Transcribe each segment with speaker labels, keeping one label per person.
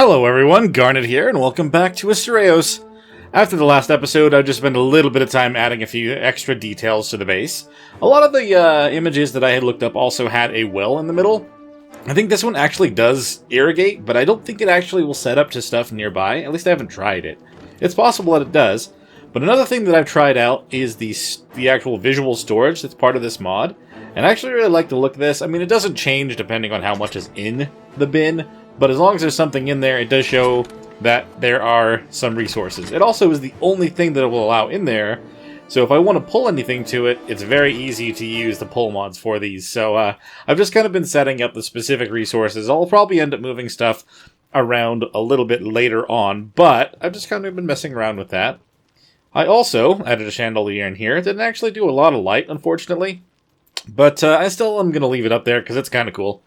Speaker 1: Hello everyone, Garnet here, and welcome back to Astraeos. After the last episode, I've just spent a little bit of time adding a few extra details to the base. A lot of the images that I had looked up also had a well in the middle. I think this one actually does irrigate, but I don't think it actually will set up to stuff nearby. At least I haven't tried it. It's possible that it does. But another thing that I've tried out is the actual visual storage that's part of this mod. And I actually really like the look of this. I mean, it doesn't change depending on how much is in the bin, but as long as there's something in there, it does show that there are some resources. It also is the only thing that it will allow in there, so if I want to pull anything to it, it's very easy to use the pull mods for these. So I've just kind of been setting up the specific resources. I'll probably end up moving stuff around a little bit later on, but I've just kind of been messing around with that. I also added a chandelier in here. It didn't actually do a lot of light, unfortunately, but I still am going to leave it up there because it's kind of cool.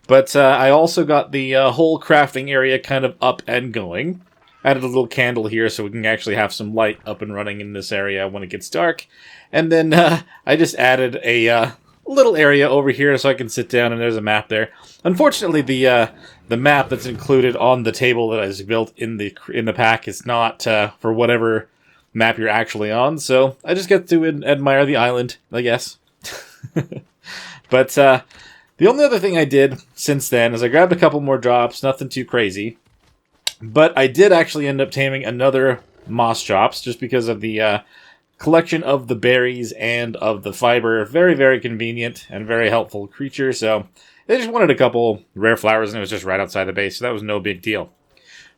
Speaker 1: But I also got the whole crafting area kind of up and going. Added a little candle here so we can actually have some light up and running in this area when it gets dark. And then I just added a little area over here so I can sit down, and there's a map there. Unfortunately, the map that's included on the table that is built in the pack is not for whatever map you're actually on, so I just get to admire the island, I guess. But the only other thing I did since then is I grabbed a couple more drops, nothing too crazy. But I did actually end up taming another moss chops just because of the collection of the berries and of the fiber. Very, very convenient and very helpful creature. So they just wanted a couple rare flowers and it was just right outside the base, so that was no big deal.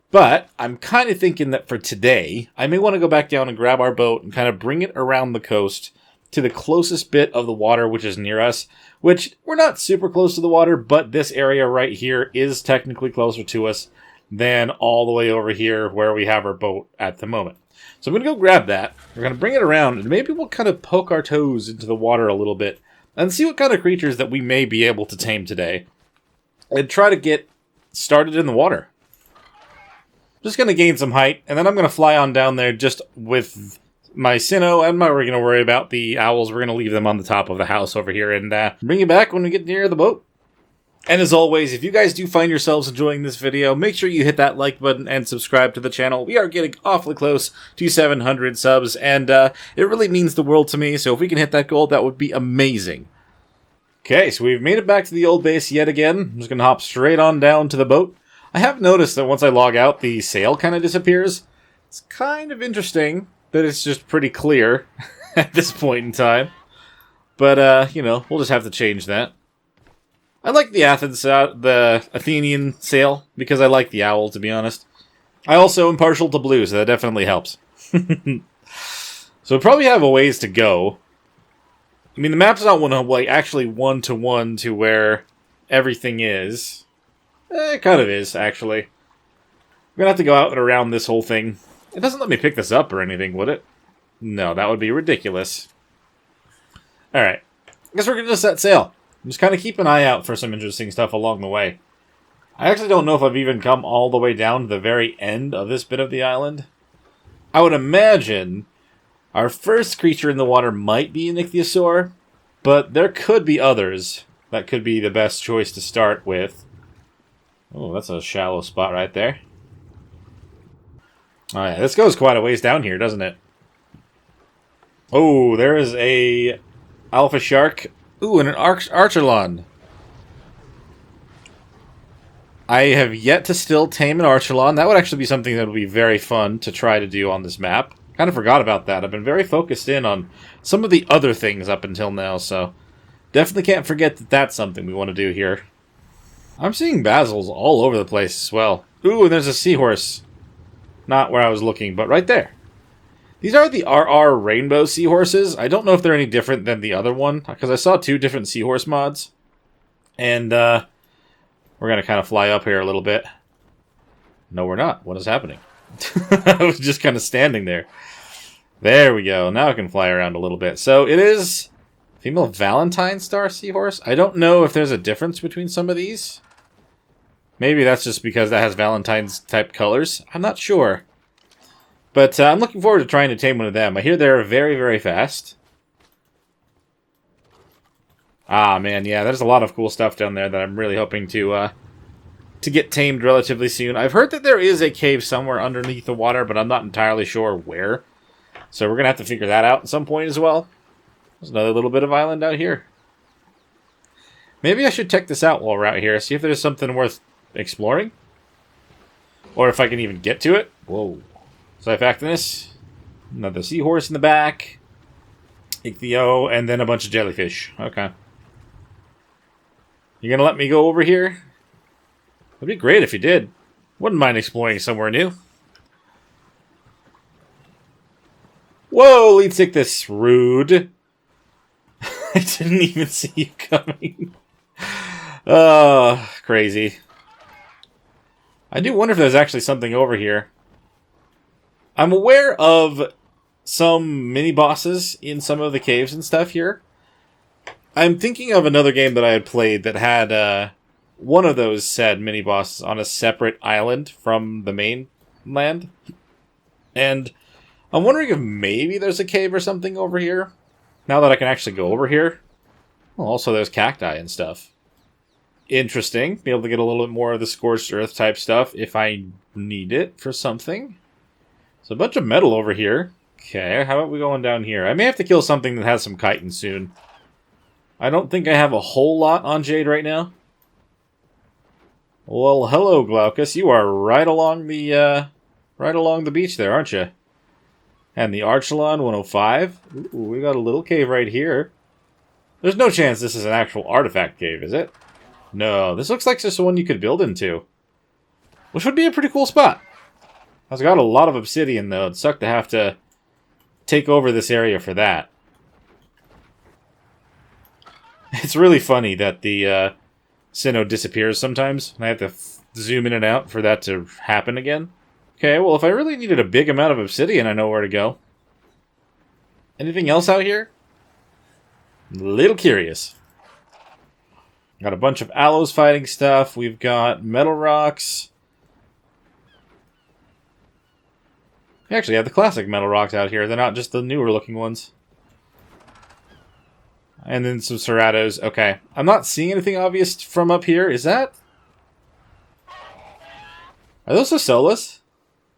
Speaker 1: But I'm kind of thinking that for today, I may want to go back down and grab our boat and kind of bring it around the coast to the closest bit of the water which is near us, which we're not super close to the water, but this area right here is technically closer to us than all the way over here where we have our boat at the moment. So I'm going to go grab that. We're going to bring it around, and maybe we'll kind of poke our toes into the water a little bit and see what kind of creatures that we may be able to tame today and try to get started in the water. Just going to gain some height, and then I'm going to fly on down there just with my Sinnoh. I'm not really going to worry about the owls. We're going to leave them on the top of the house over here and bring you back when we get near the boat. And as always, if you guys do find yourselves enjoying this video, make sure you hit that like button and subscribe to the channel. We are getting awfully close to 700 subs, and it really means the world to me, so if we can hit that goal, that would be amazing. Okay, so we've made it back to the old base yet again. I'm just going to hop straight on down to the boat. I have noticed that once I log out, the sail kind of disappears. It's kind of interesting that it's just pretty clear at this point in time. But, we'll just have to change that. I like the Athenian sail, because I like the owl, to be honest. I also am partial to blue, so that definitely helps. So we probably have a ways to go. I mean, the map's not actually one-to-one to where everything is. It kind of is, actually. I'm going to have to go out and around this whole thing. It doesn't let me pick this up or anything, would it? No, that would be ridiculous. Alright. I guess we're going to just set sail. Just kind of keep an eye out for some interesting stuff along the way. I actually don't know if I've even come all the way down to the very end of this bit of the island. I would imagine our first creature in the water might be an ichthyosaur, but there could be others that could be the best choice to start with. Oh, that's a shallow spot right there. Oh yeah, this goes quite a ways down here, doesn't it? Oh, there is a alpha shark. Ooh, and an Archelon. I have yet to still tame an Archelon. That would actually be something that would be very fun to try to do on this map. Kind of forgot about that. I've been very focused in on some of the other things up until now, so definitely can't forget that that's something we want to do here. I'm seeing basils all over the place as well. Ooh, and there's a seahorse. Not where I was looking, but right there. These are the RR Rainbow Seahorses. I don't know if they're any different than the other one, because I saw two different seahorse mods. And we're going to kind of fly up here a little bit. No, we're not. What is happening? I was just kind of standing there. There we go. Now I can fly around a little bit. So it is female Valentine Star Seahorse. I don't know if there's a difference between some of these. Maybe that's just because that has Valentine's type colors. I'm not sure. But I'm looking forward to trying to tame one of them. I hear they're very, very fast. Ah, man, yeah, there's a lot of cool stuff down there that I'm really hoping to to get tamed relatively soon. I've heard that there is a cave somewhere underneath the water, but I'm not entirely sure where. So we're going to have to figure that out at some point as well. There's another little bit of island out here. Maybe I should check this out while we're out here, see if there's something worth exploring. Or if I can even get to it. Whoa. Xiphachthinus. Another seahorse in the back. Ichthyo, and then a bunch of jellyfish. Okay. You gonna let me go over here? That'd be great if you did. Wouldn't mind exploring somewhere new. Whoa, Leadsickness. Rude. I didn't even see you coming. Oh, crazy. I do wonder if there's actually something over here. I'm aware of some mini-bosses in some of the caves and stuff here. I'm thinking of another game that I had played that had one of those said mini-bosses on a separate island from the mainland. And I'm wondering if maybe there's a cave or something over here. Now that I can actually go over here. Well, also there's cacti and stuff. Interesting. Be able to get a little bit more of the scorched earth type stuff if I need it for something. There's a bunch of metal over here. Okay, how about we going down here? I may have to kill something that has some chitin soon. I don't think I have a whole lot on Jade right now. Well, hello, Glaucus. You are right along the beach there, aren't you? And the Archelon 105. Ooh, we got a little cave right here. There's no chance this is an actual artifact cave, is it? No, this looks like just one you could build into. Which would be a pretty cool spot. It's got a lot of obsidian, though. It'd suck to have to take over this area for that. It's really funny that the Sinnoh disappears sometimes, and I have to zoom in and out for that to happen again. Okay, well, if I really needed a big amount of obsidian, I know where to go. Anything else out here? A little curious. Got a bunch of aloes fighting stuff. We've got metal rocks. We actually have the classic metal rocks out here. They're not just the newer looking ones. And then some Ceratos. Okay. I'm not seeing anything obvious from up here. Is that... Are those Solas?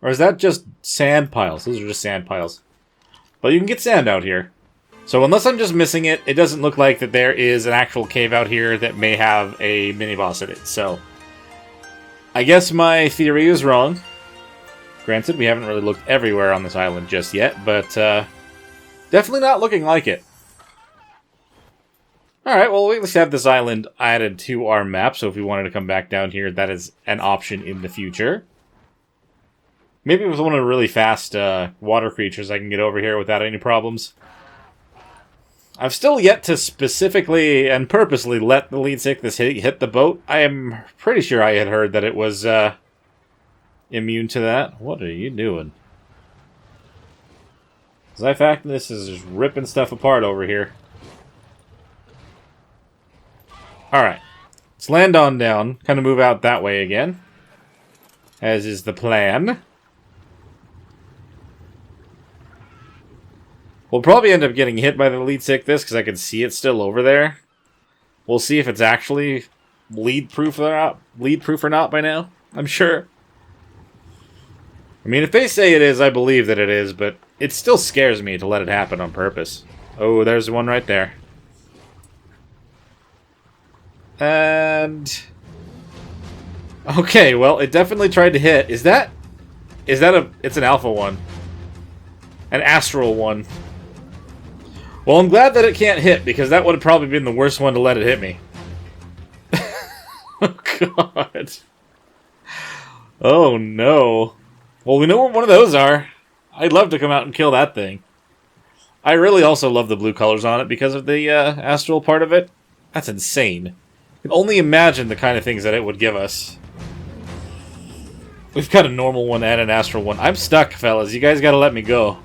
Speaker 1: Or is that just sand piles? Those are just sand piles. But you can get sand out here. So unless I'm just missing it, it doesn't look like that there is an actual cave out here that may have a mini-boss in it. So I guess my theory is wrong. Granted, we haven't really looked everywhere on this island just yet, but definitely not looking like it. Alright, well, we at least have this island added to our map, so if we wanted to come back down here, that is an option in the future. Maybe with one of the really fast water creatures, I can get over here without any problems. I've still yet to specifically and purposely let the Leadsickness hit the boat. I am pretty sure I had heard that it was immune to that. What are you doing? Xiphachthinus is just ripping stuff apart over here. Alright. Let's land on down. Kind of move out that way again. As is the plan. We'll probably end up getting hit by the Leadsickness because I can see it still over there. We'll see if it's actually lead-proof or not by now. I'm sure. I mean, if they say it is, I believe that it is, but it still scares me to let it happen on purpose. Oh, there's one right there. And... okay, well, it definitely tried to hit. Is that a... it's an alpha one. An astral one. Well, I'm glad that it can't hit, because that would have probably been the worst one to let it hit me. Oh, God. Oh, no. Well, we know what one of those are. I'd love to come out and kill that thing. I really also love the blue colors on it because of the astral part of it. That's insane. I can only imagine the kind of things that it would give us. We've got a normal one and an astral one. I'm stuck, fellas. You guys gotta let me go.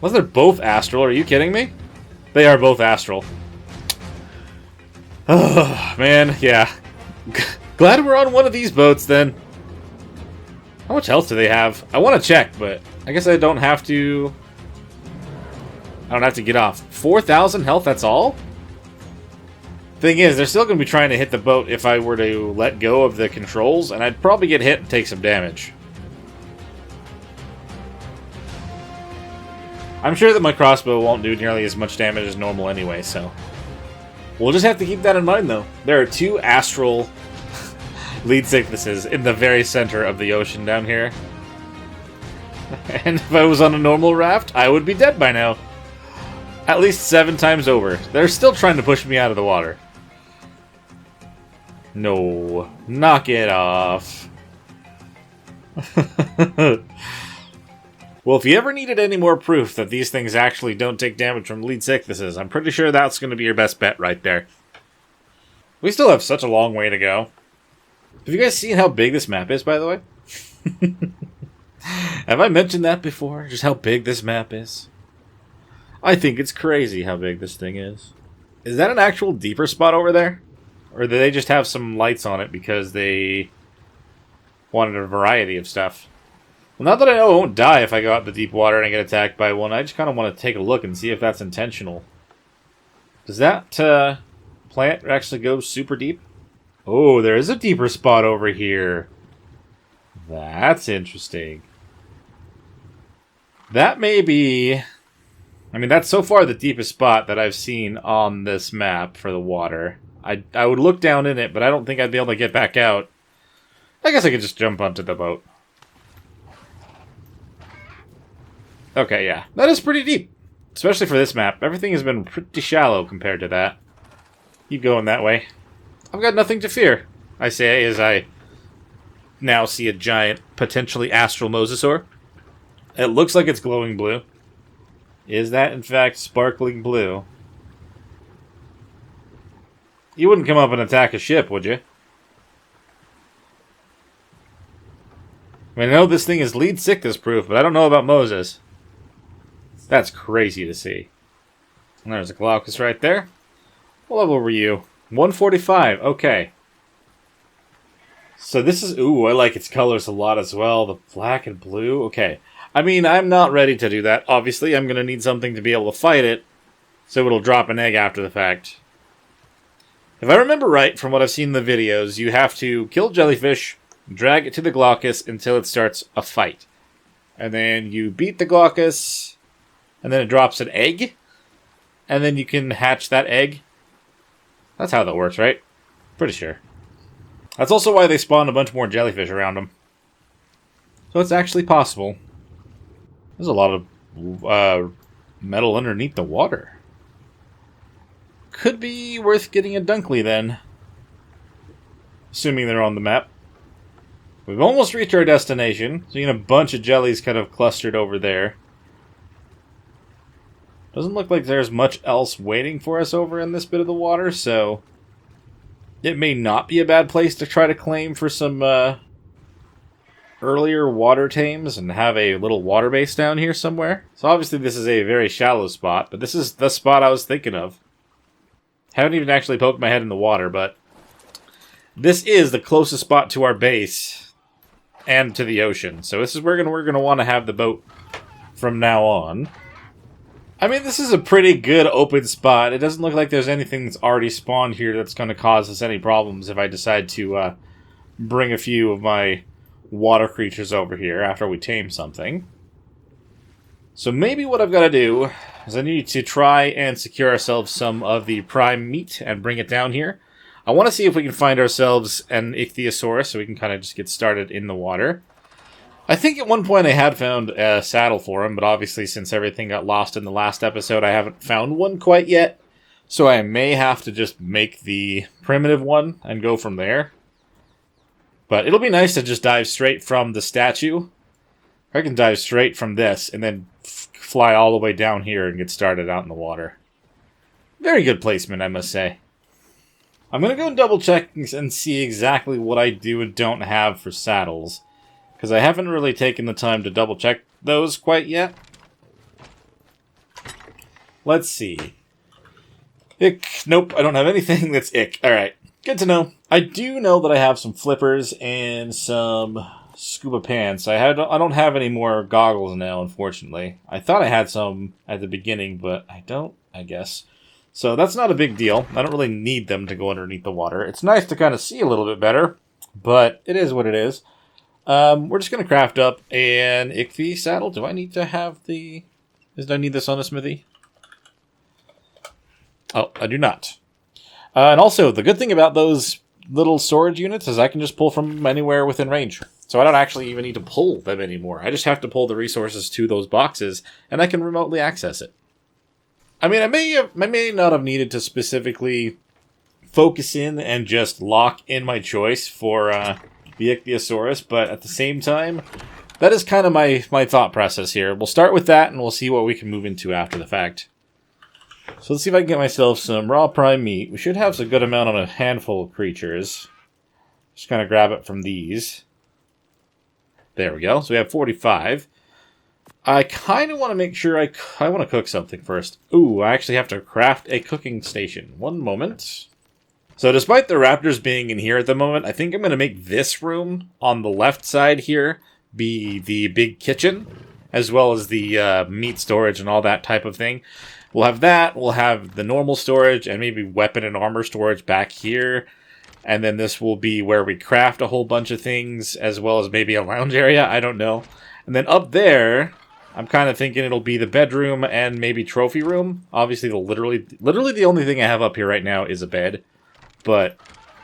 Speaker 1: Was they're both astral? Are you kidding me? They are both astral. Oh, man, yeah. Glad we're on one of these boats, then. How much health do they have? I want to check, but I guess I don't have to... I don't have to get off. 4,000 health, that's all? Thing is, they're still going to be trying to hit the boat if I were to let go of the controls, and I'd probably get hit and take some damage. I'm sure that my crossbow won't do nearly as much damage as normal anyway, so... We'll just have to keep that in mind, though. There are 2 astral lead sicknesses in the very center of the ocean down here. And if I was on a normal raft, I would be dead by now. At least 7 times over. They're still trying to push me out of the water. No. Knock it off. Well, if you ever needed any more proof that these things actually don't take damage from lead sicknesses, I'm pretty sure that's going to be your best bet right there. We still have such a long way to go. Have you guys seen how big this map is, by the way? Have I mentioned that before? Just how big this map is? I think it's crazy how big this thing is. Is that an actual deeper spot over there? Or do they just have some lights on it because they wanted a variety of stuff? Well, not that I know I won't die if I go out in the deep water and I get attacked by one. I just kind of want to take a look and see if that's intentional. Does that plant actually go super deep? Oh, there is a deeper spot over here. That's interesting. That may be... I mean, that's so far the deepest spot that I've seen on this map for the water. I would look down in it, but I don't think I'd be able to get back out. I guess I could just jump onto the boat. Okay, yeah. That is pretty deep. Especially for this map. Everything has been pretty shallow compared to that. Keep going that way. I've got nothing to fear, I say as I now see a giant, potentially astral mosasaur. It looks like it's glowing blue. Is that, in fact, sparkling blue? You wouldn't come up and attack a ship, would you? I mean, I know this thing is lead sickness proof, but I don't know about Moses. That's crazy to see. And there's a Glaucus right there. What level were you? 145. Okay. So this is... Ooh, I like its colors a lot as well. The black and blue. Okay. I mean, I'm not ready to do that. Obviously, I'm going to need something to be able to fight it, so it'll drop an egg after the fact. If I remember right from what I've seen in the videos, you have to kill jellyfish, drag it to the Glaucus until it starts a fight. And then you beat the Glaucus, and then it drops an egg, and then you can hatch that egg. That's how that works, right? Pretty sure. That's also why they spawn a bunch more jellyfish around them. So it's actually possible. There's a lot of metal underneath the water. Could be worth getting a Dunkley then. Assuming they're on the map. We've almost reached our destination. Seeing a bunch of jellies kind of clustered over there. Doesn't look like there's much else waiting for us over in this bit of the water, so... It may not be a bad place to try to claim for some earlier water tames and have a little water base down here somewhere. So obviously this is a very shallow spot, but this is the spot I was thinking of. Haven't even actually poked my head in the water, but this is the closest spot to our base and to the ocean. So this is where we're gonna want to have the boat from now on. I mean, this is a pretty good open spot. It doesn't look like there's anything that's already spawned here that's going to cause us any problems if I decide to bring a few of my water creatures over here after we tame something. So maybe what I've got to do is I need to try and secure ourselves some of the prime meat and bring it down here. I want to see if we can find ourselves an ichthyosaurus so we can kind of just get started in the water. I think at one point I had found a saddle for him, but obviously since everything got lost in the last episode, I haven't found one quite yet. So I may have to just make the primitive one and go from there. But it'll be nice to just dive straight from the statue. I can dive straight from this and then fly all the way down here and get started out in the water. Very good placement, I must say. I'm going to go double check and see exactly what I do and don't have for saddles. Because I haven't really taken the time to double check those quite yet. Let's see. Ick. Nope, I don't have anything that's ick. Alright, good to know. I do know that I have some flippers and some scuba pants. I don't have any more goggles now, unfortunately. I thought I had some at the beginning, but I don't, I guess. So that's not a big deal. I don't really need them to go underneath the water. It's nice to kind of see a little bit better, but it is what it is. We're just going to craft up an ichthy saddle. Do I need to have the... Do I need this on a smithy? Oh, I do not. And also, the good thing about those little storage units is I can just pull from anywhere within range. So I don't actually even need to pull them anymore. I just have to pull the resources to those boxes, and I can remotely access it. I mean, I may not have needed to specifically focus in and just lock in my choice for the Ichthyosaurus, but at the same time, that is kind of my thought process here. We'll start with that, and we'll see what we can move into after the fact. So let's see if I can get myself some raw prime meat. We should have a good amount on a handful of creatures. Just kind of grab it from these. There we go. So we have 45. I kind of want to make sure I want to cook something first. Ooh, I actually have to craft a cooking station. One moment. So despite the raptors being in here at the moment, I think I'm going to make this room on the left side here be the big kitchen, as well as the meat storage and all that type of thing. We'll have that. We'll have the normal storage and maybe weapon and armor storage back here. And then this will be where we craft a whole bunch of things, as well as maybe a lounge area. I don't know. And then up there, I'm kind of thinking it'll be the bedroom and maybe trophy room. Obviously, literally the only thing I have up here right now is a bed. But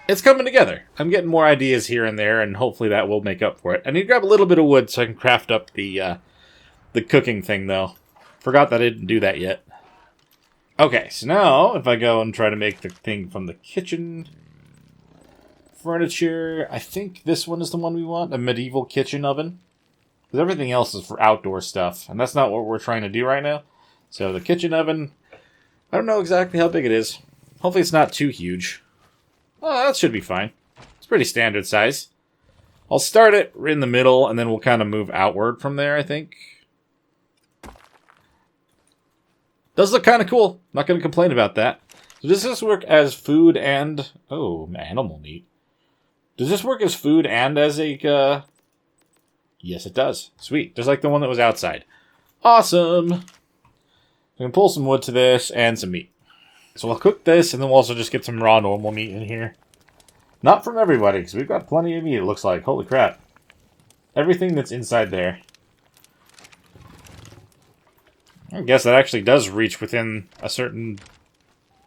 Speaker 1: it's coming together. I'm getting more ideas here and there, and hopefully that will make up for it. I need to grab a little bit of wood so I can craft up the cooking thing, though. Forgot that I didn't do that yet. Okay, so now if I go and try to make the thing from the kitchen furniture, I think this one is the one we want, a medieval kitchen oven. Because everything else is for outdoor stuff, and that's not what we're trying to do right now. So the kitchen oven, I don't know exactly how big it is. Hopefully it's not too huge. Oh, that should be fine. It's pretty standard size. I'll start it in the middle, and then we'll kind of move outward from there, I think. Does look kind of cool. Not going to complain about that. So does this work as food and... Oh, animal meat. Does this work as food and as a... Yes, it does. Sweet. Just like the one that was outside. Awesome! We can pull some wood to this and some meat. So I'll cook this, and then we'll also just get some raw normal meat in here. Not from everybody, because we've got plenty of meat, it looks like. Holy crap. Everything that's inside there. I guess that actually does reach within a certain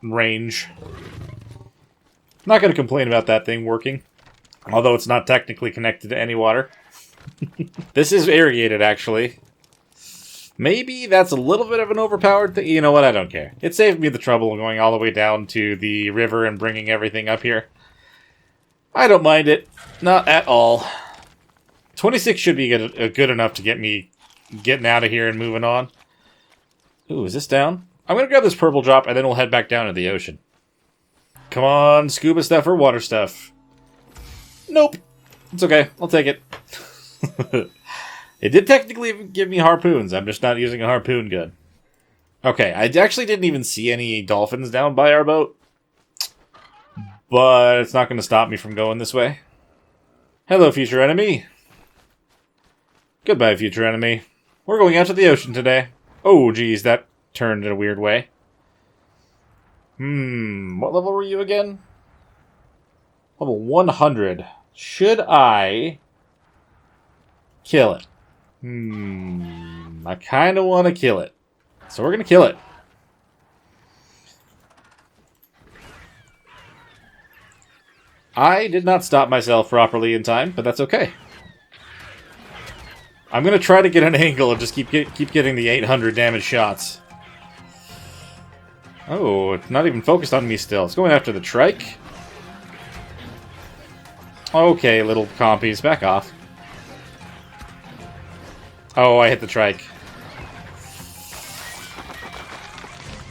Speaker 1: range. Not going to complain about that thing working. Although it's not technically connected to any water. This is irrigated, actually. Maybe that's a little bit of an overpowered thing. You know what? I don't care. It saved me the trouble of going all the way down to the river and bringing everything up here. I don't mind it. Not at all. 26 should be good enough to get me getting out of here and moving on. Ooh, is this down? I'm going to grab this purple drop, and then we'll head back down to the ocean. Come on, scuba stuff or water stuff. Nope. It's okay. I'll take it. It did technically give me harpoons. I'm just not using a harpoon gun. Okay, I actually didn't even see any dolphins down by our boat. But it's not going to stop me from going this way. Hello, future enemy. Goodbye, future enemy. We're going out to the ocean today. Oh, geez, that turned in a weird way. What level were you again? Level 100. Should I kill it? I kind of want to kill it. So we're going to kill it. I did not stop myself properly in time, but that's okay. I'm going to try to get an angle and just keep getting the 800 damage shots. Oh, it's not even focused on me still. It's going after the trike. Okay, little compies, back off. Oh, I hit the trike.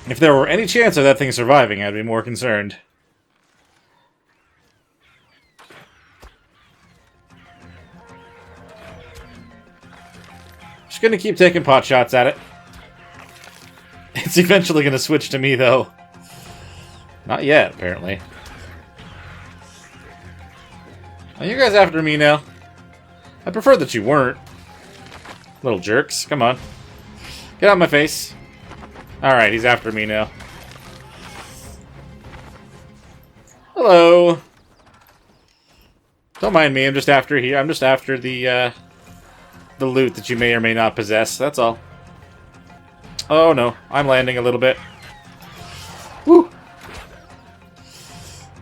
Speaker 1: If there were any chance of that thing surviving, I'd be more concerned. Just gonna keep taking pot shots at it. It's eventually gonna switch to me, though. Not yet, apparently. Are you guys after me now? I prefer that you weren't. Little jerks. Come on. Get out of my face. Alright, he's after me now. Hello. Don't mind me, I'm just after here. I'm just after the loot that you may or may not possess, that's all. Oh no, I'm landing a little bit. Woo!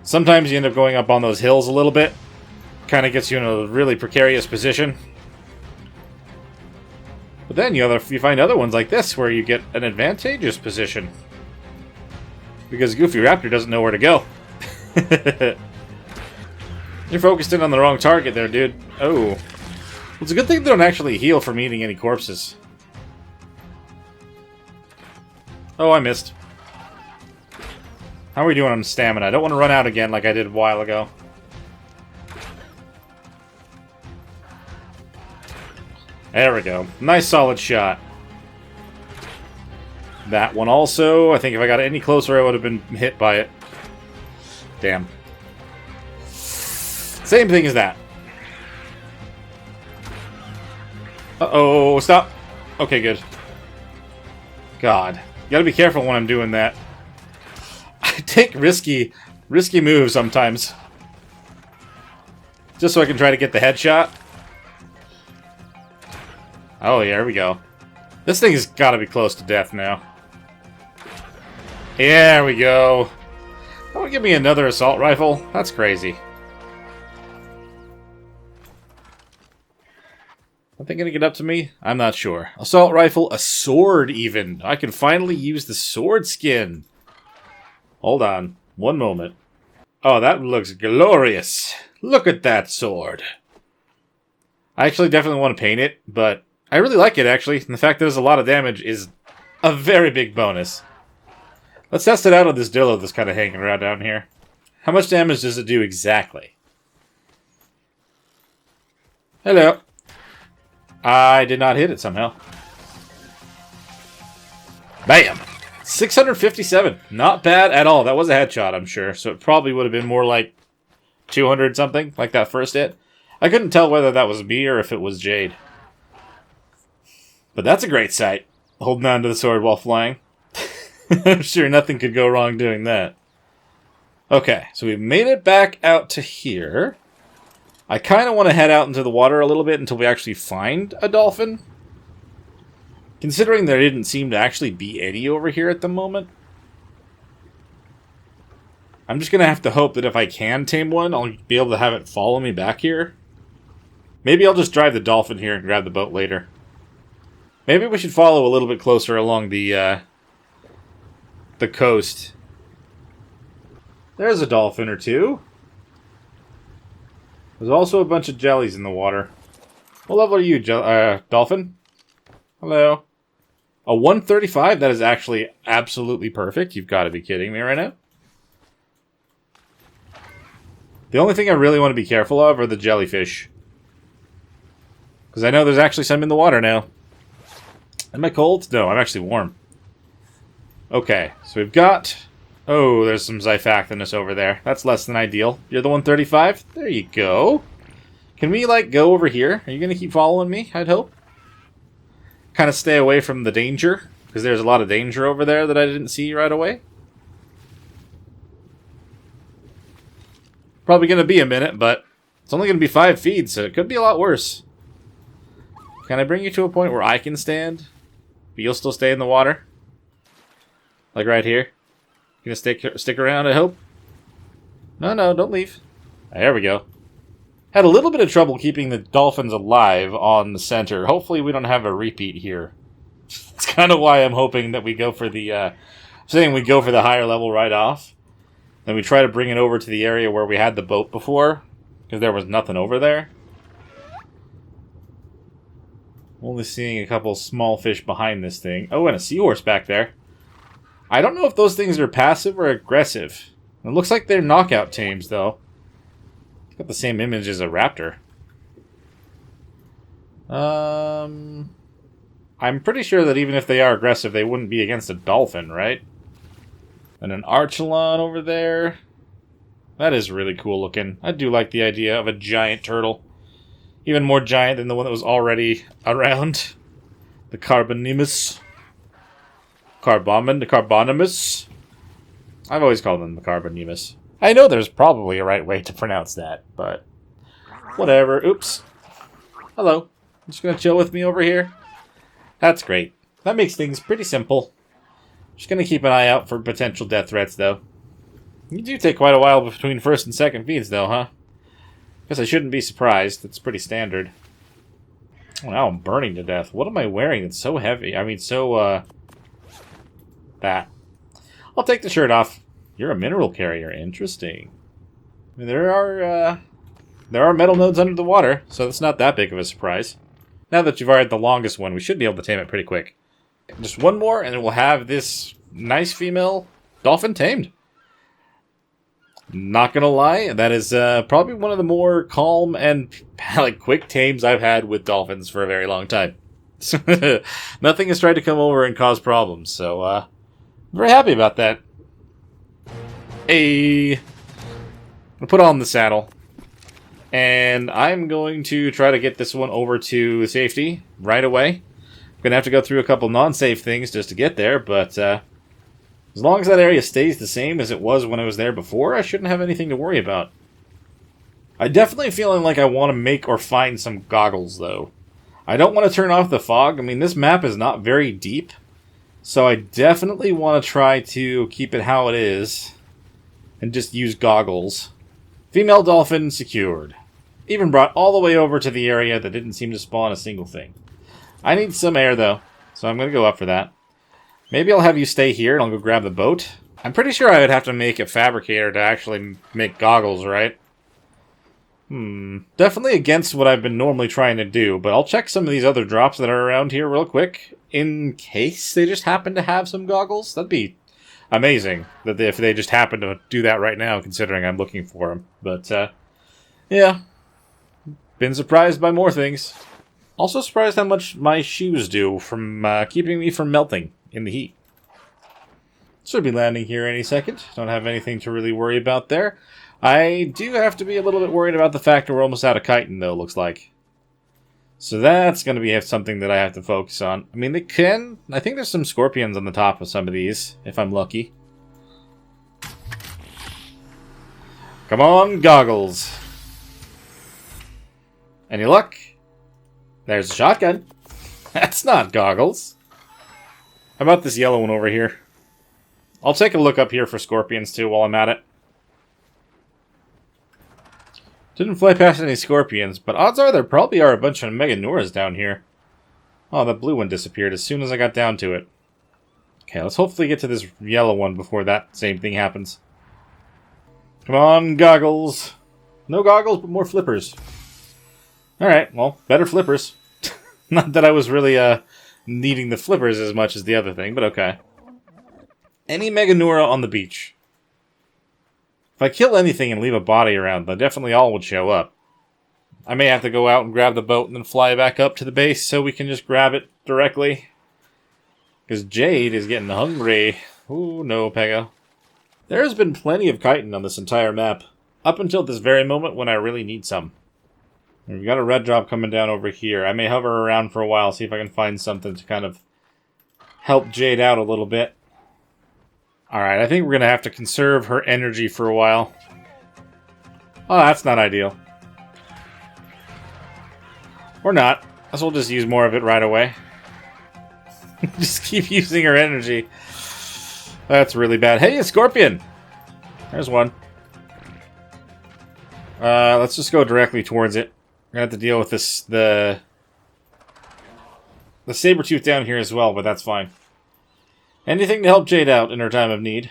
Speaker 1: Sometimes you end up going up on those hills a little bit. Kind of gets you in a really precarious position. But then you find other ones like this where you get an advantageous position. Because Goofy Raptor doesn't know where to go. You're focused in on the wrong target there, dude. Oh. Well, it's a good thing they don't actually heal from eating any corpses. Oh, I missed. How are we doing on stamina? I don't want to run out again like I did a while ago. There we go. Nice solid shot. That one also. I think if I got any closer, I would have been hit by it. Damn. Same thing as that. Uh-oh, stop. Okay, good. God. You gotta be careful when I'm doing that. I take risky moves sometimes. Just so I can try to get the headshot. Oh, yeah, here we go. This thing has got to be close to death now. There we go. Don't give me another assault rifle. That's crazy. Are they going to get up to me? I'm not sure. Assault rifle, a sword even. I can finally use the sword skin. Hold on. One moment. Oh, that looks glorious. Look at that sword. I actually definitely want to paint it, but I really like it, actually. And the fact that there's a lot of damage is a very big bonus. Let's test it out on this Dillo that's kind of hanging around down here. How much damage does it do exactly? Hello. I did not hit it somehow. Bam! 657. Not bad at all. That was a headshot, I'm sure. So it probably would have been more like 200 something, like that first hit. I couldn't tell whether that was me or if it was Jade. But that's a great sight. Holding on to the sword while flying. I'm sure nothing could go wrong doing that. Okay, so we've made it back out to here. I kind of want to head out into the water a little bit until we actually find a dolphin. Considering there didn't seem to actually be any over here at the moment. I'm just going to have to hope that if I can tame one, I'll be able to have it follow me back here. Maybe I'll just drive the dolphin here and grab the boat later. Maybe we should follow a little bit closer along the coast. There's a dolphin or two. There's also a bunch of jellies in the water. What level are you, dolphin? Hello. A 135? That is actually absolutely perfect. You've got to be kidding me right now. The only thing I really want to be careful of are the jellyfish. Because I know there's actually some in the water now. Am I cold? No, I'm actually warm. Okay, so we've got... Oh, there's some Xiphactinus over there. That's less than ideal. You're the 135? There you go. Can we, like, go over here? Are you going to keep following me, I'd hope? Kind of stay away from the danger, because there's a lot of danger over there that I didn't see right away. Probably going to be a minute, but it's only going to be 5 feet, so it could be a lot worse. Can I bring you to a point where I can stand? But you'll still stay in the water? Like right here? You gonna stick around, I hope? No, don't leave. There we go. Had a little bit of trouble keeping the dolphins alive on the center. Hopefully we don't have a repeat here. It's kind of why I'm hoping that we go for the, saying we go for the higher level right off. Then we try to bring it over to the area where we had the boat before. Because there was nothing over there. Only seeing a couple small fish behind this thing. Oh, and a seahorse back there. I don't know if those things are passive or aggressive. It looks like they're knockout tames, though. Got the same image as a raptor. I'm pretty sure that even if they are aggressive, they wouldn't be against a dolphin, right? And an archelon over there. That is really cool looking. I do like the idea of a giant turtle. Even more giant than the one that was already around. The Carbonimus. The Carbonimus. I've always called them the Carbonimus. I know there's probably a right way to pronounce that, but whatever. Oops. Hello. Just gonna chill with me over here? That's great. That makes things pretty simple. Just gonna keep an eye out for potential death threats, though. You do take quite a while between first and second feeds, though, huh? Guess I shouldn't be surprised. It's pretty standard. Oh, now I'm burning to death. What am I wearing that's so heavy? I mean, that. I'll take the shirt off. You're a mineral carrier. Interesting. I mean, there are metal nodes under the water, so that's not that big of a surprise. Now that you've already had the longest one, we should be able to tame it pretty quick. Just one more, and we'll have this nice female dolphin tamed. Not gonna lie, that is probably one of the more calm and quick tames I've had with dolphins for a very long time. Nothing has tried to come over and cause problems, so I'm very happy about that. Hey, I'll put on the saddle, and I'm going to try to get this one over to safety right away. I'm gonna have to go through a couple non-safe things just to get there, but as long as that area stays the same as it was when I was there before, I shouldn't have anything to worry about. I definitely feeling like I want to make or find some goggles, though. I don't want to turn off the fog. I mean, this map is not very deep, so I definitely want to try to keep it how it is and just use goggles. Female dolphin secured. Even brought all the way over to the area that didn't seem to spawn a single thing. I need some air, though, so I'm going to go up for that. Maybe I'll have you stay here and I'll go grab the boat. I'm pretty sure I would have to make a fabricator to actually make goggles, right? Definitely against what I've been normally trying to do, but I'll check some of these other drops that are around here real quick, in case they just happen to have some goggles. That'd be amazing that if they just happen to do that right now, considering I'm looking for them. But, yeah. Been surprised by more things. Also surprised how much my shoes do from keeping me from melting in the heat. Should be landing here any second. Don't have anything to really worry about there. I do have to be a little bit worried about the fact that we're almost out of chitin, though, looks like. So that's going to be something that I have to focus on. I mean, I think there's some scorpions on the top of some of these, if I'm lucky. Come on, goggles. Any luck? There's a shotgun. That's not goggles. How about this yellow one over here? I'll take a look up here for scorpions, too, while I'm at it. Didn't fly past any scorpions, but odds are there probably are a bunch of Meganuras down here. Oh, that blue one disappeared as soon as I got down to it. Okay, let's hopefully get to this yellow one before that same thing happens. Come on, goggles. No goggles, but more flippers. Alright, well, better flippers. Not that I was really needing the flippers as much as the other thing, but okay. Any Meganura on the beach. If I kill anything and leave a body around, then definitely all would show up. I may have to go out and grab the boat and then fly back up to the base so we can just grab it directly. Because Jade is getting hungry. Ooh, no, Pego. There's been plenty of chitin on this entire map, up until this very moment when I really need some. We've got a red drop coming down over here. I may hover around for a while, see if I can find something to kind of help Jade out a little bit. Alright, I think we're going to have to conserve her energy for a while. Oh, that's not ideal. Or not. Guess we'll just use more of it right away. Just keep using her energy. That's really bad. Hey, a scorpion! There's one. Let's just go directly towards it. We're going to have to deal with this, the saber-tooth down here as well, but that's fine. Anything to help Jade out in her time of need.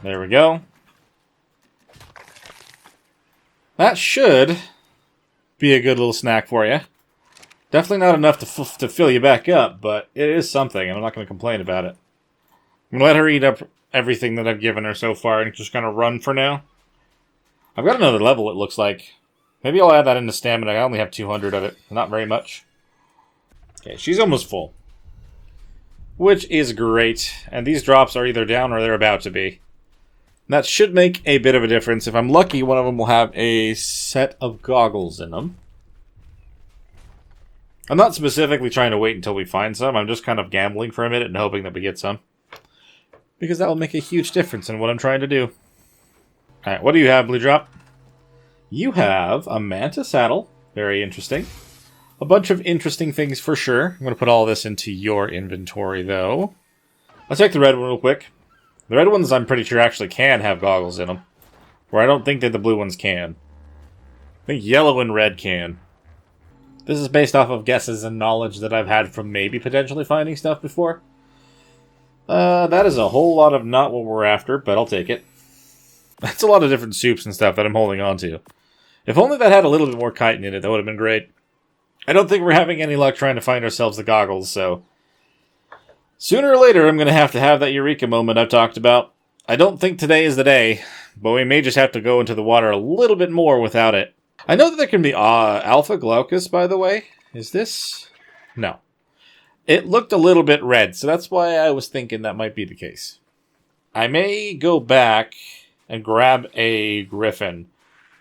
Speaker 1: There we go. That should be a good little snack for you. Definitely not enough to fill you back up, but it is something, and I'm not going to complain about it. I'm going to let her eat up everything that I've given her so far and just kind of run for now. I've got another level, it looks like. Maybe I'll add that into stamina. I only have 200 of it. Not very much. Okay, she's almost full. Which is great. And these drops are either down or they're about to be. That should make a bit of a difference. If I'm lucky, one of them will have a set of goggles in them. I'm not specifically trying to wait until we find some. I'm just kind of gambling for a minute and hoping that we get some. Because that will make a huge difference in what I'm trying to do. Alright, what do you have, Blue Drop? You have a manta saddle. Very interesting. A bunch of interesting things for sure. I'm going to put all this into your inventory, though. Let's take the red one real quick. The red ones, I'm pretty sure, actually can have goggles in them. Where I don't think that the blue ones can. I think yellow and red can. This is based off of guesses and knowledge that I've had from maybe potentially finding stuff before. That is a whole lot of not what we're after, but I'll take it. That's a lot of different soups and stuff that I'm holding on to. If only that had a little bit more chitin in it, that would have been great. I don't think we're having any luck trying to find ourselves the goggles, so... Sooner or later, I'm going to have that eureka moment I've talked about. I don't think today is the day, but we may just have to go into the water a little bit more without it. I know that there can be alpha glaucus, by the way. Is this? No. It looked a little bit red, so that's why I was thinking that might be the case. I may go back and grab a griffin,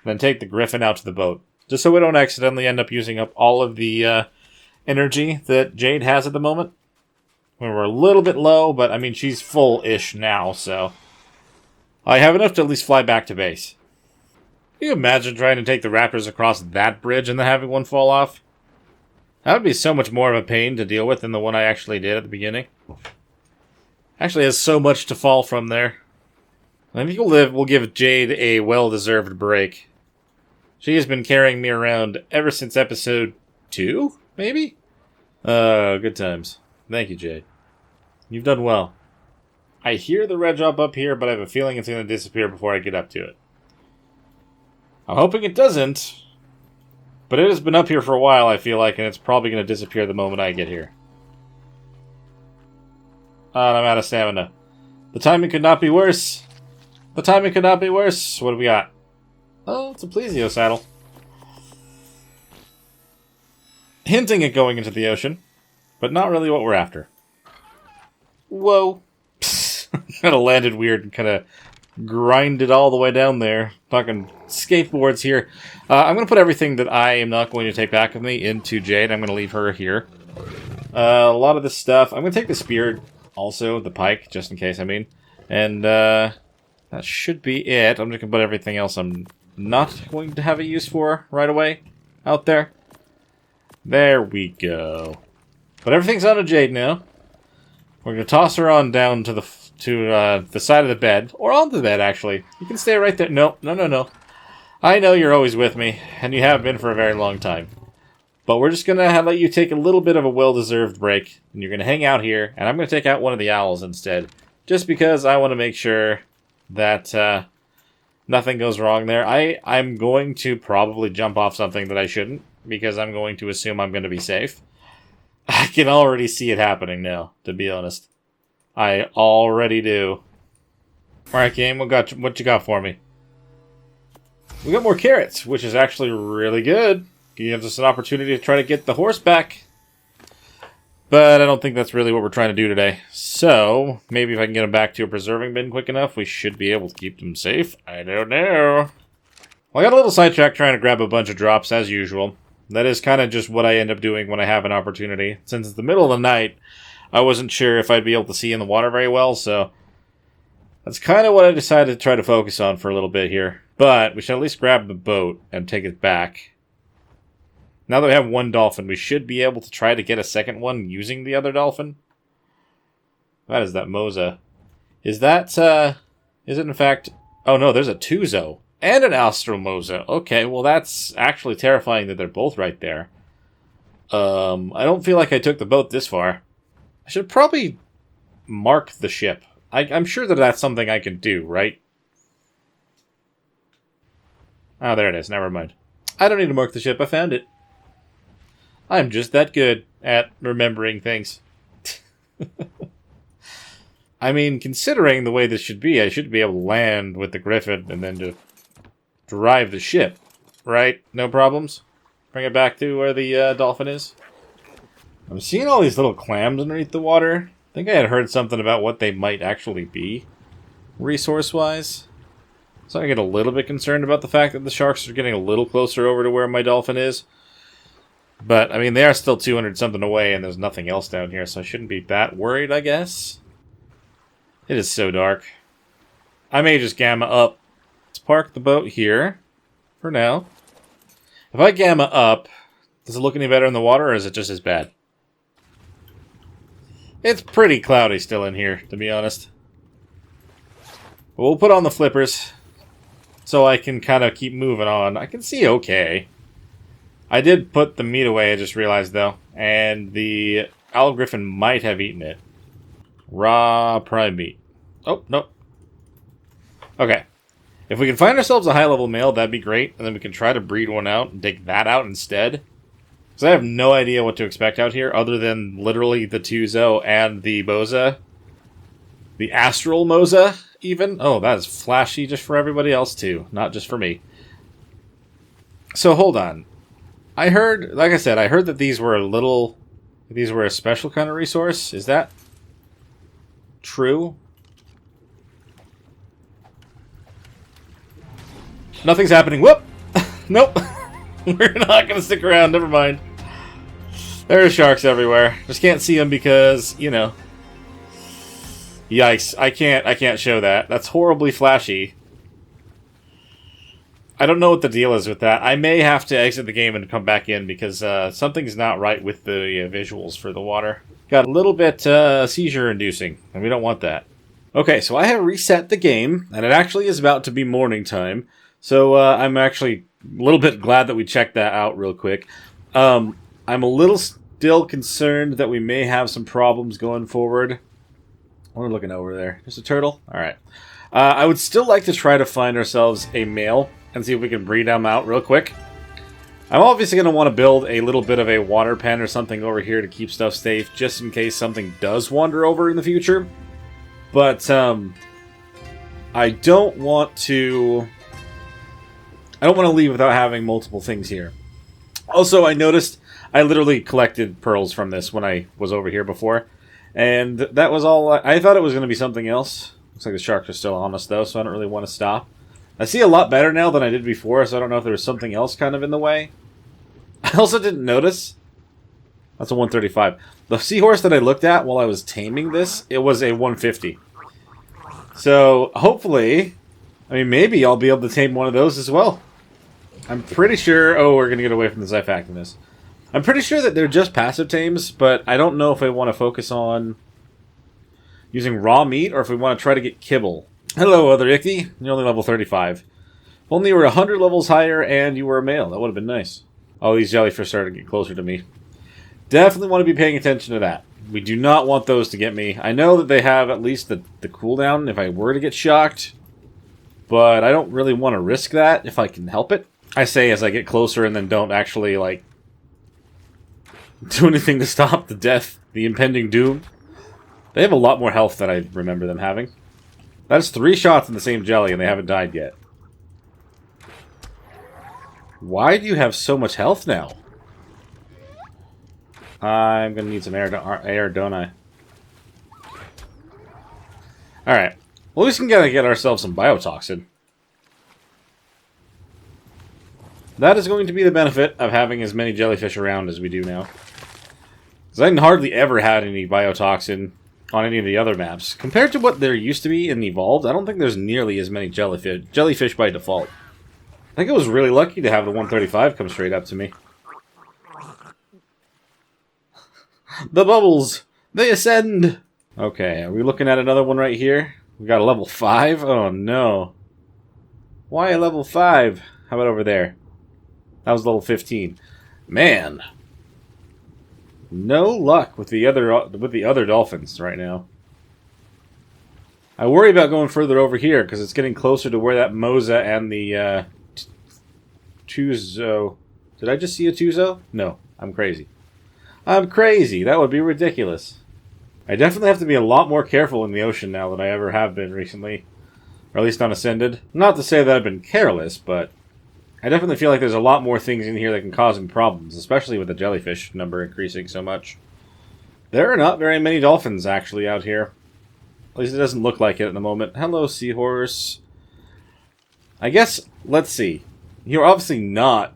Speaker 1: then take the griffin out to the boat, just so we don't accidentally end up using up all of the energy that Jade has at the moment. We're a little bit low, but I mean, she's full-ish now, so... I have enough to at least fly back to base. Can you imagine trying to take the raptors across that bridge and then having one fall off? That would be so much more of a pain to deal with than the one I actually did at the beginning. Actually has so much to fall from there. I think we'll give Jade a well-deserved break. She has been carrying me around ever since episode 2, maybe? Good times. Thank you, Jade. You've done well. I hear the red drop up here, but I have a feeling it's going to disappear before I get up to it. I'm hoping it doesn't, but it has been up here for a while, I feel like, and it's probably going to disappear the moment I get here. And I'm out of stamina. The timing could not be worse. The timing could not be worse. What do we got? Oh, it's a plesio saddle. Hinting at going into the ocean. But not really what we're after. Whoa. Kind of landed weird and kind of grinded all the way down there. Talking skateboards here. I'm going to put everything that I am not going to take back with me into Jade. I'm going to leave her here. A lot of this stuff. I'm going to take the spear also, the pike, just in case, I mean. And that should be it. I'm just going to put everything else I'm not going to have a use for right away out there. There we go. But everything's on a Jade now. We're going to toss her on down to the side of the bed. Or on the bed, actually. You can stay right there. No. I know you're always with me, and you have been for a very long time. But we're just going to let you take a little bit of a well-deserved break. And you're going to hang out here, and I'm going to take out one of the owls instead. Just because I want to make sure that nothing goes wrong there. I'm going to probably jump off something that I shouldn't, because I'm going to assume I'm going to be safe. I can already see it happening now, to be honest. I already do. Alright, game, what you got for me? We got more carrots, which is actually really good. Gives us an opportunity to try to get the horse back. But I don't think that's really what we're trying to do today. So, maybe if I can get them back to a preserving bin quick enough, we should be able to keep them safe. I don't know. Well, I got a little sidetracked trying to grab a bunch of drops, as usual. That is kind of just what I end up doing when I have an opportunity. Since it's the middle of the night, I wasn't sure if I'd be able to see in the water very well, so... That's kind of what I decided to try to focus on for a little bit here. But we should at least grab the boat and take it back. Now that we have one dolphin, we should be able to try to get a second one using the other dolphin. That is that Moza. Is that, is it in fact... Oh no, there's a Tuzo. And an Astraeos. Okay, well that's actually terrifying that they're both right there. I don't feel like I took the boat this far. I should probably mark the ship. I'm sure that that's something I can do, right? Oh, there it is. Never mind. I don't need to mark the ship. I found it. I'm just that good at remembering things. I mean, considering the way this should be, I should be able to land with the Griffin and then just drive the ship, right? No problems? Bring it back to where the dolphin is? I'm seeing all these little clams underneath the water. I think I had heard something about what they might actually be, resource-wise. So I get a little bit concerned about the fact that the sharks are getting a little closer over to where my dolphin is. But, I mean, they are still 200-something away, and there's nothing else down here, so I shouldn't be that worried, I guess. It is so dark. I may just gamma up. Let's park the boat here for now. If I gamma up, does it look any better in the water, or is it just as bad? It's pretty cloudy still in here, to be honest. But we'll put on the flippers so I can kind of keep moving on. I can see okay. I did put the meat away, I just realized, though. And the owl griffin might have eaten it. Raw prime meat. Oh, nope. Okay. If we can find ourselves a high-level male, that'd be great. And then we can try to breed one out and take that out instead. Because I have no idea what to expect out here, other than literally the Tuzo and the Moza. The Astral Moza, even. Oh, that is flashy just for everybody else, too. Not just for me. So, hold on. I heard, like I said, I heard that these were a special kind of resource. Is that true? Nothing's happening. Whoop! Nope. We're not going to stick around. Never mind. There are sharks everywhere. Just can't see them because, you know. Yikes. I can't show that. That's horribly flashy. I don't know what the deal is with that. I may have to exit the game and come back in because something's not right with the visuals for the water. Got a little bit seizure-inducing, and we don't want that. Okay, so I have reset the game, and it actually is about to be morning time. So I'm actually a little bit glad that we checked that out real quick. I'm a little still concerned that we may have some problems going forward. We're looking over there. Just a turtle? Alright. I would still like to try to find ourselves a male and see if we can breed them out real quick. I'm obviously going to want to build a little bit of a water pen or something over here to keep stuff safe, just in case something does wander over in the future. But, I don't want to leave without having multiple things here. Also, I noticed I literally collected pearls from this when I was over here before. And that was all. I thought it was going to be something else. Looks like the sharks are still on us, though, so I don't really want to stop. I see a lot better now than I did before, so I don't know if there was something else kind of in the way. I also didn't notice. That's a 135. The seahorse that I looked at while I was taming this, it was a 150. So, hopefully, I mean, maybe I'll be able to tame one of those as well. I'm pretty sure... Oh, we're going to get away from the Zyphactinus. I'm pretty sure that they're just passive tames, but I don't know if I want to focus on using raw meat or if we want to try to get kibble. Hello, other Ichthy. You're only level 35. If only you were 100 levels higher and you were a male. That would have been nice. Oh, these jellyfish started to get closer to me. Definitely want to be paying attention to that. We do not want those to get me. I know that they have at least the cooldown if I were to get shocked, but I don't really want to risk that if I can help it. I say as I get closer and then don't actually, like, do anything to stop the death, the impending doom. They have a lot more health than I remember them having. That's 3 shots in the same jelly and they haven't died yet. Why do you have so much health now? I'm going to need some air, don't I? Alright. Well, we can get ourselves some biotoxin. That is going to be the benefit of having as many jellyfish around as we do now. Because I hardly ever had any biotoxin on any of the other maps. Compared to what there used to be in Evolved, I don't think there's nearly as many jellyfish by default. I think I was really lucky to have the 135 come straight up to me. The bubbles! They ascend! Okay, are we looking at another one right here? We got a level 5? Oh no. Why a level 5? How about over there? That was level 15. Man. No luck with the other dolphins right now. I worry about going further over here because it's getting closer to where that Moza and the Tuzo. Did I just see a Tuzo? No, I'm crazy. I'm crazy. That would be ridiculous. I definitely have to be a lot more careful in the ocean now than I ever have been recently. Or at least on Ascended. Not to say that I've been careless, but I definitely feel like there's a lot more things in here that can cause me problems, especially with the jellyfish number increasing so much. There are not very many dolphins, actually, out here. At least it doesn't look like it at the moment. Hello, seahorse. I guess, let's see. You're obviously not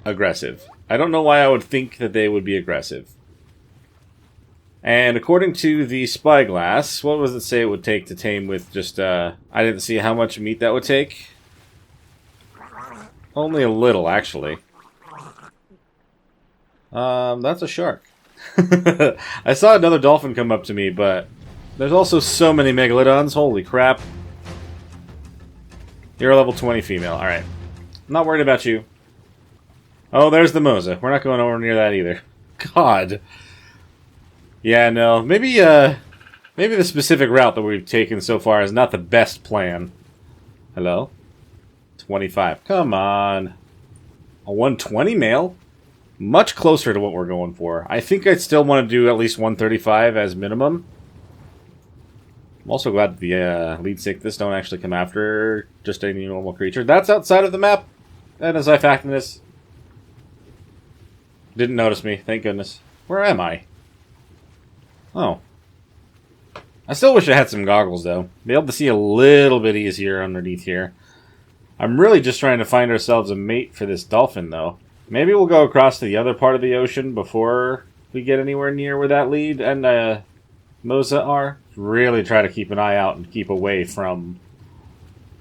Speaker 1: aggressive. I don't know why I would think that they would be aggressive. And according to the spyglass, what does it say it would take to tame with just, I didn't see how much meat that would take. Only a little, actually. That's a shark. I saw another dolphin come up to me, but there's also so many megalodons. Holy crap. You're a level 20 female. Alright. I'm not worried about you. Oh, there's the Mosa. We're not going over near that either. God. Yeah, no. Maybe the specific route that we've taken so far is not the best plan. Hello? 25. Come on. A 120 male? Much closer to what we're going for. I think I'd still want to do at least 135 as minimum. I'm also glad the lead sickness don't actually come after just any normal creature. That's outside of the map. And as I factored this. Didn't notice me, thank goodness. Where am I? Oh. I still wish I had some goggles, though. Be able to see a little bit easier underneath here. I'm really just trying to find ourselves a mate for this dolphin, though. Maybe we'll go across to the other part of the ocean before we get anywhere near where that lead and Mosa are. Really try to keep an eye out and keep away from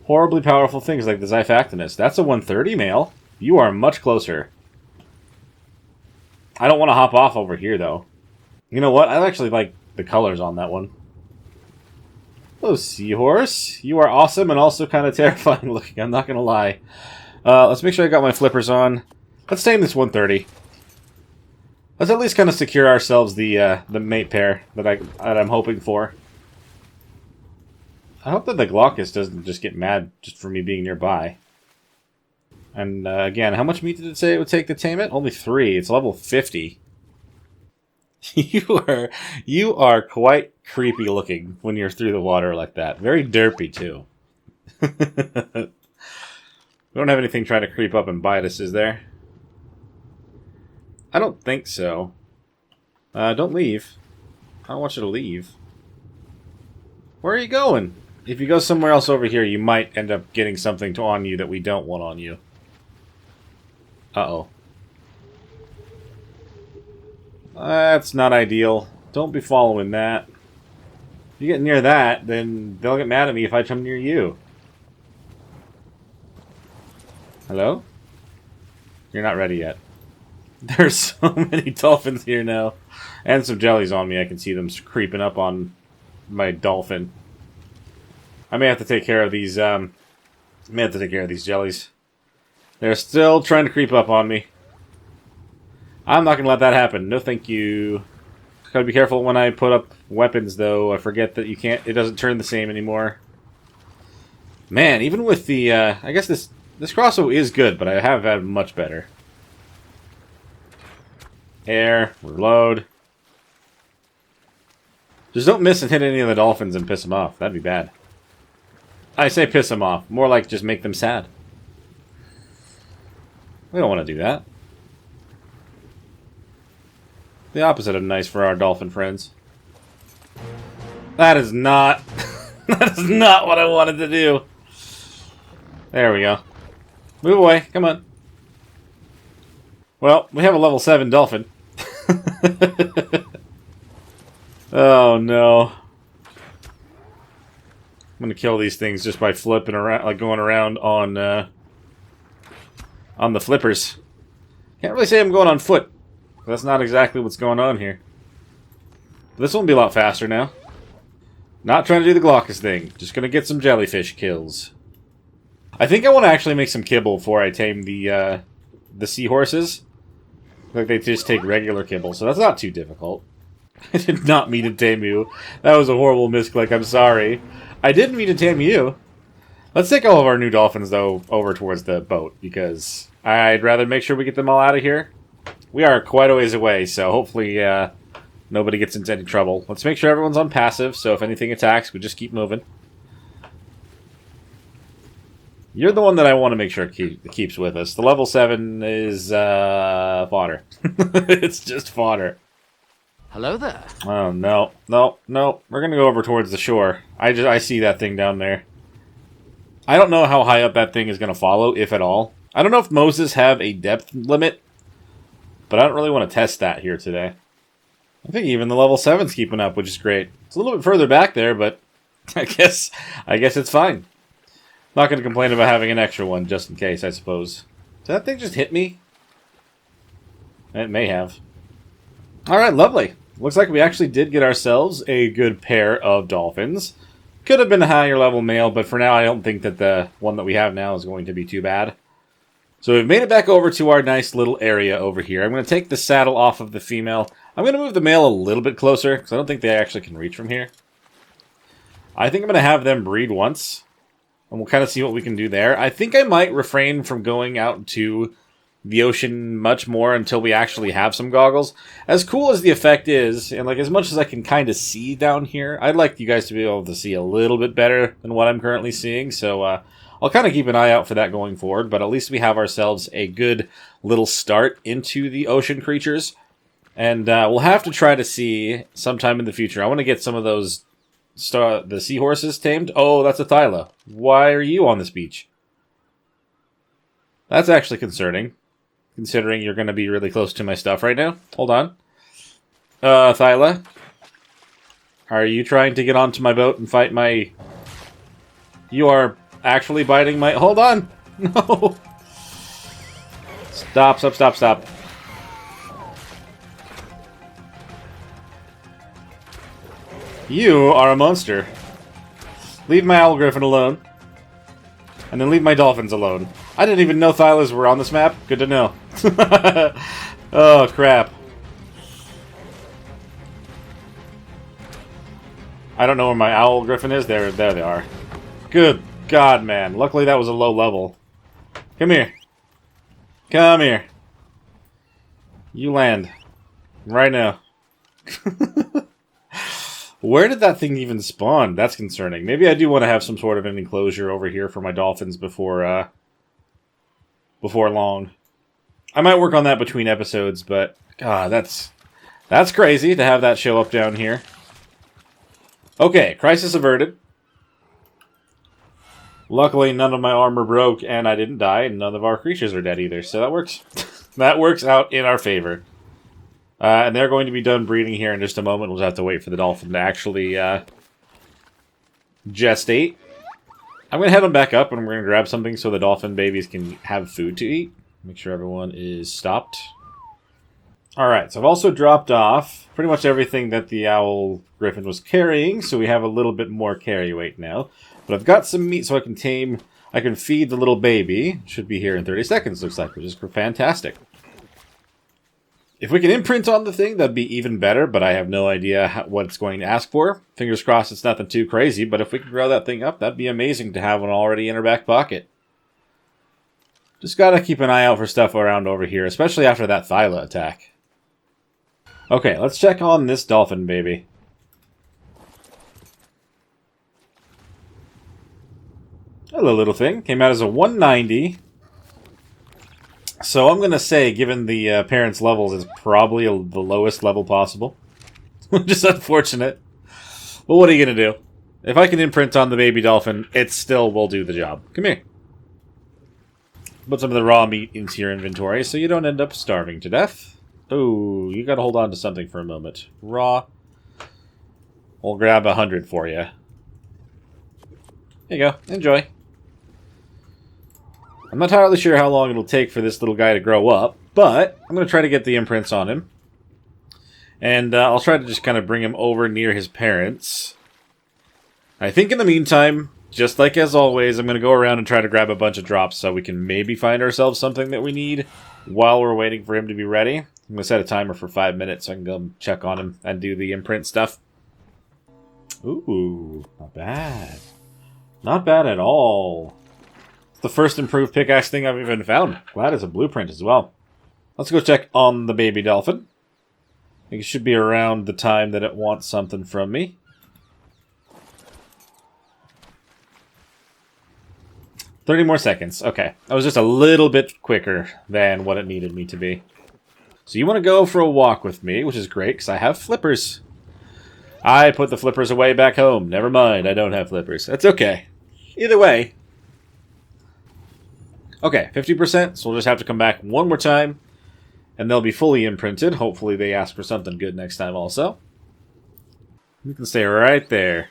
Speaker 1: horribly powerful things like the Xiphactinus. That's a 130 male. You are much closer. I don't want to hop off over here, though. You know what? I actually like the colors on that one. Hello, seahorse. You are awesome and also kind of terrifying looking, I'm not going to lie. Let's make sure I got my flippers on. Let's tame this 130. Let's at least kind of secure ourselves the mate pair that I'm hoping for. I hope that the Glaucus doesn't just get mad just for me being nearby. And again, how much meat did it say it would take to tame it? Only 3. It's level 50. You are quite creepy looking when you're through the water like that. Very derpy too. We don't have anything trying to creep up and bite us, is there? I don't think so. Don't leave. I don't want you to leave. Where are you going? If you go somewhere else over here, you might end up getting something on you that we don't want on you. Uh-oh. That's not ideal. Don't be following that. If you get near that, then they'll get mad at me if I come near you. Hello? You're not ready yet. There's so many dolphins here now. And some jellies on me. I can see them creeping up on my dolphin. I may have to take care of these, jellies. They're still trying to creep up on me. I'm not going to let that happen. No thank you. Gotta be careful when I put up weapons, though. I forget that you can't... It doesn't turn the same anymore. Man, even with the... I guess this crossbow is good, but I have had much better. Air. Reload. Just don't miss and hit any of the dolphins and piss them off. That'd be bad. I say piss them off. More like just make them sad. We don't want to do that. The opposite of nice for our dolphin friends. That is not... that is not what I wanted to do. There we go. Move away. Come on. Well, we have a level 7 dolphin. Oh, no. I'm gonna kill these things just by flipping around, like going around on the flippers. Can't really say I'm going on foot. That's not exactly what's going on here. This one will be a lot faster now. Not trying to do the Glaucus thing. Just gonna get some jellyfish kills. I think I want to actually make some kibble before I tame the seahorses. Like they just take regular kibble, so that's not too difficult. I did not mean to tame you. That was a horrible misclick, I'm sorry. I didn't mean to tame you. Let's take all of our new dolphins, though, over towards the boat, because I'd rather make sure we get them all out of here. We are quite a ways away, so hopefully nobody gets into any trouble. Let's make sure everyone's on passive, so if anything attacks, we just keep moving. You're the one that I want to make sure keeps with us. The level 7 is fodder. It's just fodder.
Speaker 2: Hello there.
Speaker 1: Oh, no. No, no. We're going to go over towards the shore. I see that thing down there. I don't know how high up that thing is going to follow, if at all. I don't know if Moses have a depth limit, but I don't really want to test that here today. I think even the level 7's keeping up, which is great. It's a little bit further back there, but I guess it's fine. Not going to complain about having an extra one, just in case, I suppose. Did that thing just hit me? It may have. Alright, lovely. Looks like we actually did get ourselves a good pair of dolphins. Could have been a higher level male, but for now I don't think that the one that we have now is going to be too bad. So we've made it back over to our nice little area over here. I'm going to take the saddle off of the female. I'm going to move the male a little bit closer, because I don't think they actually can reach from here. I think I'm going to have them breed once, and we'll kind of see what we can do there. I think I might refrain from going out to the ocean much more until we actually have some goggles. As cool as the effect is, and like as much as I can kind of see down here, I'd like you guys to be able to see a little bit better than what I'm currently seeing, so I'll kind of keep an eye out for that going forward, but at least we have ourselves a good little start into the ocean creatures, and we'll have to try to see sometime in the future. I want to get some of those the seahorses tamed. Oh, that's a Thyla. Why are you on this beach? That's actually concerning, considering you're going to be really close to my stuff right now. Hold on. Thyla, are you trying to get onto my boat and fight my... You are actually biting my... Hold on! No! Stop, stop, stop, stop. You are a monster. Leave my owl griffin alone. And then leave my dolphins alone. I didn't even know Thylas were on this map. Good to know. Oh, crap. I don't know where my owl griffin is. There they are. Good God, man. Luckily that was a low level. Come here. Come here. You land. Right now. Where did that thing even spawn? That's concerning. Maybe I do want to have some sort of an enclosure over here for my dolphins before long. I might work on that between episodes, but God, that's crazy to have that show up down here. Okay, crisis averted. Luckily, none of my armor broke, and I didn't die, and none of our creatures are dead either, so that works. That works out in our favor. And they're going to be done breeding here in just a moment. We'll just have to wait for the dolphin to actually gestate. I'm going to head them back up, and we're going to grab something so the dolphin babies can have food to eat. Make sure everyone is stopped. Alright, so I've also dropped off pretty much everything that the owl griffin was carrying, so we have a little bit more carry weight now. But I've got some meat so I can feed the little baby. Should be here in 30 seconds, looks like, which is fantastic. If we can imprint on the thing, that'd be even better, but I have no idea what it's going to ask for. Fingers crossed it's nothing too crazy, but if we can grow that thing up, that'd be amazing to have one already in our back pocket. Just gotta keep an eye out for stuff around over here, especially after that Thyla attack. Okay, let's check on this dolphin baby. Hello, little thing. Came out as a 190. So I'm going to say, given the parents' levels, it's probably the lowest level possible. Just unfortunate. But what are you going to do? If I can imprint on the baby dolphin, it still will do the job. Come here. Put some of the raw meat into your inventory so you don't end up starving to death. Oh, you got to hold on to something for a moment. Raw. We'll grab 100 for you. There you go. Enjoy. I'm not entirely sure how long it'll take for this little guy to grow up, but I'm going to try to get the imprints on him. And I'll try to just kind of bring him over near his parents. I think in the meantime, just like as always, I'm going to go around and try to grab a bunch of drops so we can maybe find ourselves something that we need while we're waiting for him to be ready. I'm going to set a timer for 5 minutes so I can go check on him and do the imprint stuff. Ooh, not bad. Not bad at all. The first improved pickaxe thing I've even found. Glad it's a blueprint as well. Let's go check on the baby dolphin. I think it should be around the time that it wants something from me. $30 more seconds. Okay. I was just a little bit quicker than what it needed me to be. So you want to go for a walk with me, which is great, because I have flippers. I put the flippers away back home. Never mind, I don't have flippers. That's okay. Either way, Okay, 50%, so we'll just have to come back one more time, and they'll be fully imprinted. Hopefully they ask for something good next time also. You can stay right there.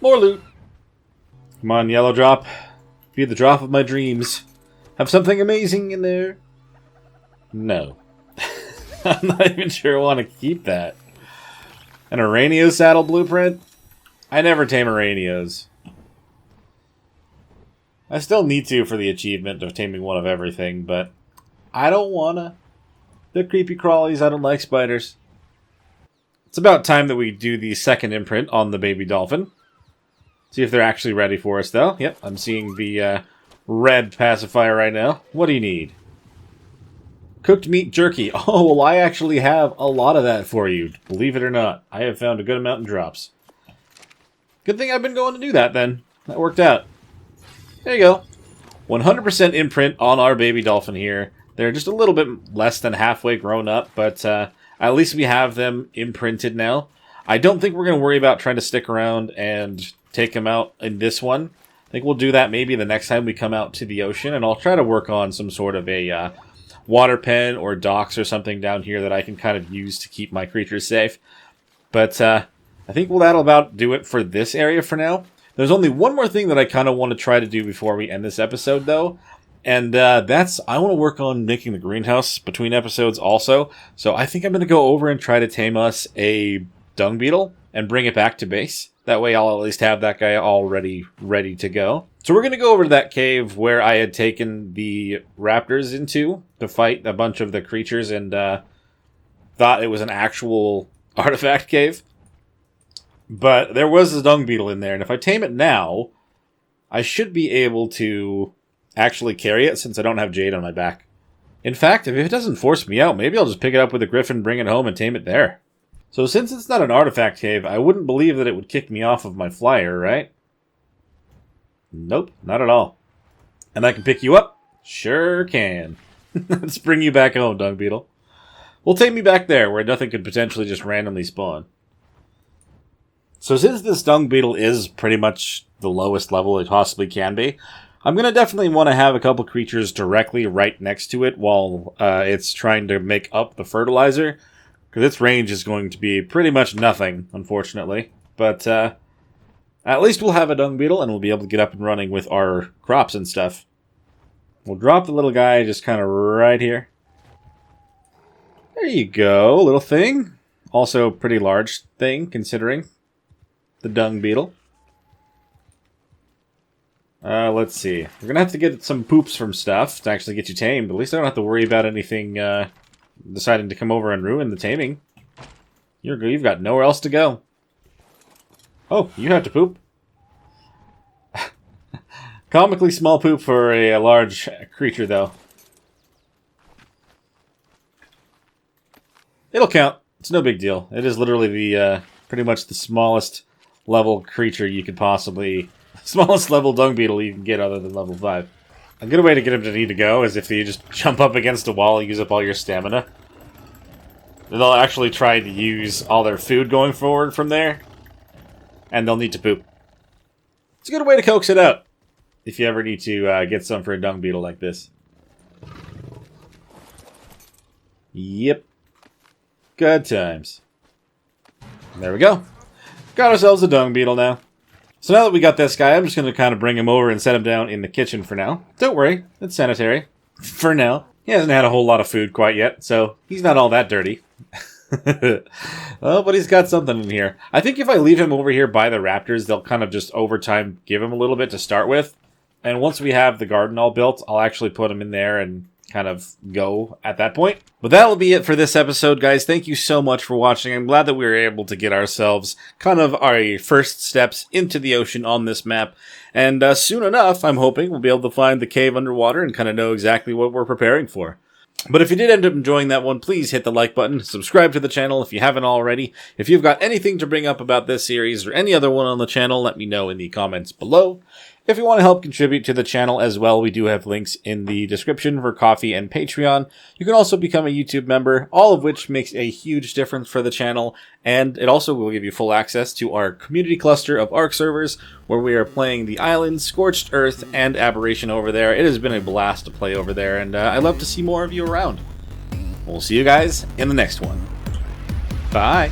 Speaker 1: More loot. Come on, yellow drop. Be the drop of my dreams. Have something amazing in there. No. I'm not even sure I want to keep that. An Astraeos saddle blueprint? I never tame Astraeos. I still need to for the achievement of taming one of everything, but I don't wanna. They're creepy crawlies, I don't like spiders. It's about time that we do the second imprint on the baby dolphin. See if they're actually ready for us, though. Yep, I'm seeing the red pacifier right now. What do you need? Cooked meat jerky. Oh, well, I actually have a lot of that for you. Believe it or not, I have found a good amount in drops. Good thing I've been going to do that, then. That worked out. There you go. 100% imprint on our baby dolphin here. They're just a little bit less than halfway grown up, but at least we have them imprinted now. I don't think we're going to worry about trying to stick around and take them out in this one. I think we'll do that maybe the next time we come out to the ocean, and I'll try to work on some sort of a water pen or docks or something down here that I can kind of use to keep my creatures safe. But I think that'll about do it for this area for now. There's only one more thing that I kind of want to try to do before we end this episode, though. And that's, I want to work on making the greenhouse between episodes also. So I think I'm going to go over and try to tame us a dung beetle and bring it back to base. That way I'll at least have that guy already ready to go. So we're going to go over to that cave where I had taken the raptors into to fight a bunch of the creatures and thought it was an actual artifact cave. But there was a dung beetle in there, and if I tame it now, I should be able to actually carry it since I don't have Jade on my back. In fact, if it doesn't force me out, maybe I'll just pick it up with a griffin, bring it home, and tame it there. So since it's not an artifact cave, I wouldn't believe that it would kick me off of my flyer, right? Nope, not at all. And I can pick you up? Sure can. Let's bring you back home, dung beetle. We'll tame you back there, where nothing could potentially just randomly spawn. So since this dung beetle is pretty much the lowest level it possibly can be, I'm going to definitely want to have a couple creatures directly right next to it while it's trying to make up the fertilizer, because its range is going to be pretty much nothing, unfortunately. But at least we'll have a dung beetle and we'll be able to get up and running with our crops and stuff. We'll drop the little guy just kind of right here. There you go, little thing. Also a pretty large thing, considering the dung beetle. Let's see. We're going to have to get some poops from stuff to actually get you tamed. At least I don't have to worry about anything deciding to come over and ruin the taming. You've got nowhere else to go. Oh, you have to poop. Comically small poop for a large creature, though. It'll count. It's no big deal. It is literally the pretty much the smallest level creature you could possibly... Smallest level dung beetle you can get other than level 5. A good way to get him to need to go is if you just jump up against a wall and use up all your stamina. They'll actually try to use all their food going forward from there. And they'll need to poop. It's a good way to coax it out. If you ever need to get some for a dung beetle like this. Yep. Good times. There we go. Got ourselves a dung beetle now. So now that we got this guy, I'm just going to kind of bring him over and set him down in the kitchen for now. Don't worry, it's sanitary. For now. He hasn't had a whole lot of food quite yet, so he's not all that dirty. Oh, but he's got something in here. I think if I leave him over here by the raptors, they'll kind of just over time give him a little bit to start with. And once we have the garden all built, I'll actually put him in there and kind of go at that point. But that'll be it for this episode, guys. Thank you so much for watching. I'm glad that we were able to get ourselves kind of our first steps into the ocean on this map. And soon enough, I'm hoping we'll be able to find the cave underwater and kind of know exactly what we're preparing for. But if you did end up enjoying that one, please hit the like button, subscribe to the channel if you haven't already. If you've got anything to bring up about this series or any other one on the channel, let me know in the comments below. If you want to help contribute to the channel as well, we do have links in the description for Ko-fi and Patreon. You can also become a YouTube member, all of which makes a huge difference for the channel, and it also will give you full access to our community cluster of ARK servers, where we are playing the Island, Scorched Earth, and Aberration over there. It has been a blast to play over there, and I'd love to see more of you around. We'll see you guys in the next one. Bye!